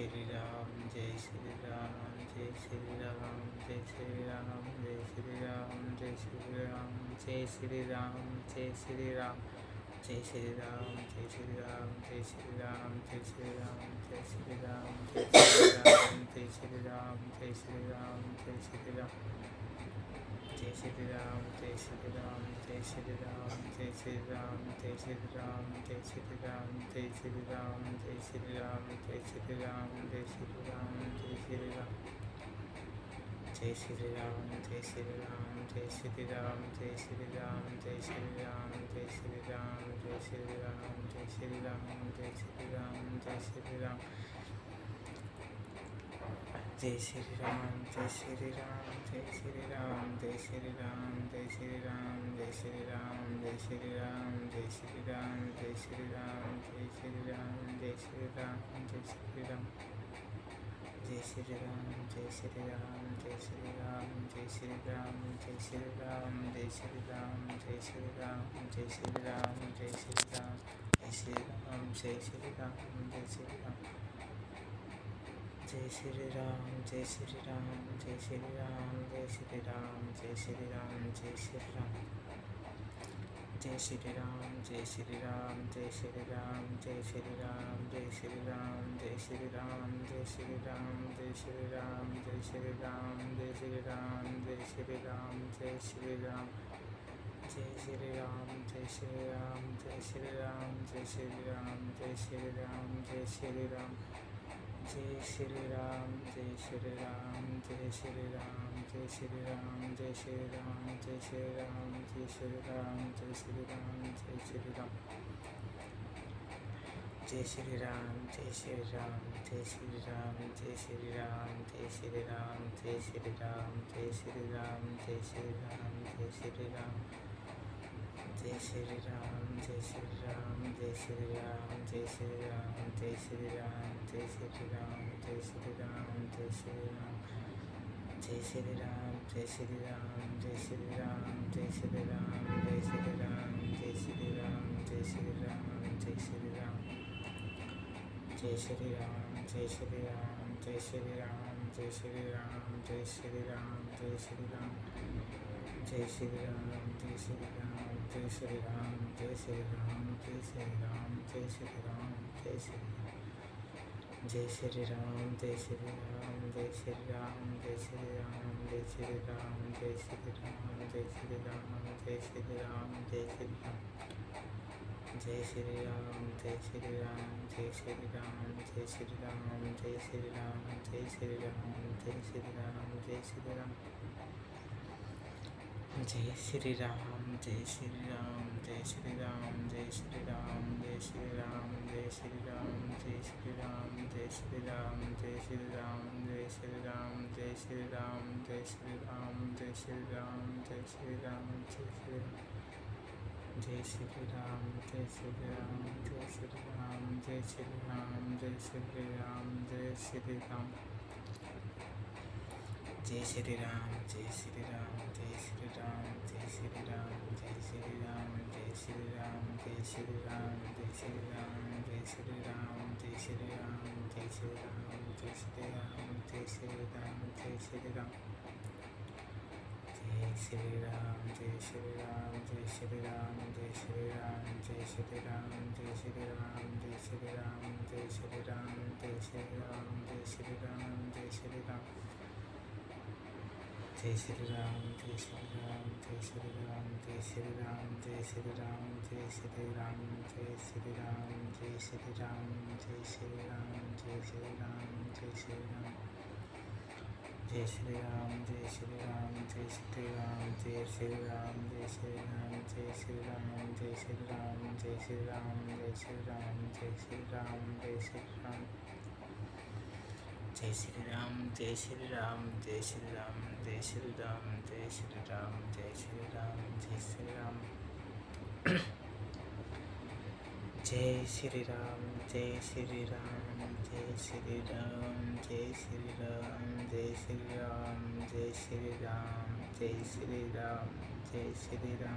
Shri Ram, Jai Shri Ram, Jai Shri Ram, Jai Shri Ram, Jai Shri Ram, Jai Shri Ram, Jai Shri Ram, Jai Shri Ram, Jai Shri Ram, Jai Shri Ram, Jai Shri Ram, Jai Shri Ram, Jai Shri Ram, Jai Shri Ram, Jai Shri Ram, Jai Shri Ram, Jai Shri Ram. Jai Shri Ram, Jai Shri Ram, Jai Shri Ram, Jai Shri Ram, Jai Shri Ram, Jai Shri Ram, Jai Shri Ram, Jai Shri Ram, Jai Shri Ram, Jai Shri Ram, Jai Shri Ram. Jai Shri Ram, Jai Shri Ram, Jai Shri Ram, Jai Shri Ram, Jai Shri Ram, Jai Shri Ram, Jai Shri Ram, Jai Shri Ram, Jai Shri Ram, Jai Shri Ram. Jai Shri Ram, Jai Shri Ram, Jai Shri Ram, Jai Shri Ram, Jai Shri Ram, Jai Shri Ram, Jai Shri Ram, Jai Shri Ram, Jai Shri Ram, Jai Shri Ram, Jai Shri Ram, Jai Shri Ram. Jai Shri Ram, Jai Shri Ram, Jai Shri Ram, Jai Shri Ram, Jai Shri Ram, Jai Shri Ram, Jai Shri Ram, Jai Shri Ram, Jai Shri Ram, Jai Shri Ram, Jai Shri Ram, Jai Shri Ram. Jai Shri Ram, Jai Shri Ram, Jai Shri Ram, Jai Shri Ram, Jai Shri Ram, Jai Shri Ram. Jai Shri Ram, Jai Shri Ram, Jai Shri Ram, Jai Shri Ram, Jai Shri Ram, Jai Shri Ram, Jai Shri Ram, Jai Shri Ram, Jai Shri Ram, Jai Shri Ram, Jai Shri Ram, Jai Shri Ram. Jai Shri Ram, Jai Shri Ram, Jai Shri Ram, Jai Shri Ram, Jai Shri Ram, Jai Shri Ram. Jai Shri Ram, Jai Shri Ram, Jai Shri Ram, Jai Shri Ram, Jai Shri Ram, Jai Shri Ram, Jai Shri Ram, Jai Shri Ram, Jai Shri Ram. Jai Shri Ram, Jai Shri Ram, Jai Shri Ram, Jai Shri Ram, Jai Shri Ram, Jai Shri Ram, Jai Shri Ram, Jai Shri Ram, Jai Shri Ram. Jai Shri Ram, Jai Shri Ram, Jai Shri Ram, Jai Shri Ram, Jai Shri Ram, Jai Shri Ram, Jai Shri Ram, Jai Shri Ram. Jai Shri Ram, Jai Shri Ram, Jai Shri Ram, Jai Shri Ram, Jai Shri Ram, Jai Shri Ram, Jai Shri Ram, Jai Shri Ram. Jai Shri Ram, Jai Shri Ram, Jai Shri Ram, Jai Shri Ram, Jai Shri Ram, Jai Shri Ram. Jai Shri Ram, Jai Shri Ram, Jai Shri Ram, Jai Shri Ram, Jai Shri Ram, Jai Shri Ram, Jai Shri Ram. Jai Shri Ram, Jai Shri Ram, Jai Shri Ram, Jai Shri Ram, Jai Shri Ram, Jai Shri Ram, Jai Shri Ram, Jai Shri Ram, Jai Shri Ram. Jai Shri Ram, Jai Shri Ram, Jai Shri Ram, Jai Shri Ram, Jai Shri Ram, Jai Shri Ram, Jai Shri Ram, Jai Shri Ram. Jai Shri Ram, Jai Shri Ram, Jai Shri Ram, Jai Shri Ram, Jai Shri Ram, Jai Shri Ram, Jai Shri Ram, Jai Shri Ram, Jai Shri Ram, Jai Shri Ram, Jai Shri Ram, Jai Shri Ram, Jai Shri Ram, Jai Shri Ram, Jai Shri Ram. Jai Shri Ram, Jai Shri Ram, Jai Shri Ram, Jai Shri Ram, Jai Shri Ram, Jai Shri Ram. Jai Shri Ram, Jai Shri Ram, Jai Shri Ram, Jai Shri Ram, Jai Shri Ram, Jai Shri Ram, Jai Shri Ram, Jai Shri Ram, Jai Shri Ram, Jai Shri Ram, Jai Shri Ram, Jai Shri Ram, Jai Shri Ram, Jai Shri Ram. Jai Shri Ram, Jai Shri Ram, Jai Shri Ram, Jai Shri Ram, Jai Shri Ram, Jai Shri Ram, Jai Shri Ram, Jai Shri Ram, Jai Shri Ram, Jai Shri Ram, Jai Shri Ram. Jai Shri Ram, Jai Shri Ram, Jai Shri Ram, Jai Shri Ram, Jai Shri Ram, Jai Shri Ram, Jai Shri Ram, Jai Shri Ram, Jai Shri Ram, Jai Shri Ram, Jai Shri Ram. Jai Shri Ram, Jai Shri Ram, Jai Shri Ram, Jai Shri Ram, Jai Shri Ram, Jai Shri Ram, Jai Shri Ram, Jai Shri Ram, Jai Shri Ram, Jai Shri Ram, Jai Shri Ram. Jai Shri Ram, Jai Shri Ram, Jai Shri Ram, Jai Shri Ram, Jai Shri Ram, Jai Shri Ram, Jai Shri Ram. Jai Shri Ram, Jai Shri Ram, Jai Shri Ram, Jai Shri Ram, Jai Shri Ram, Jai Shri Ram, Jai Shri Ram, Jai Shri Ram.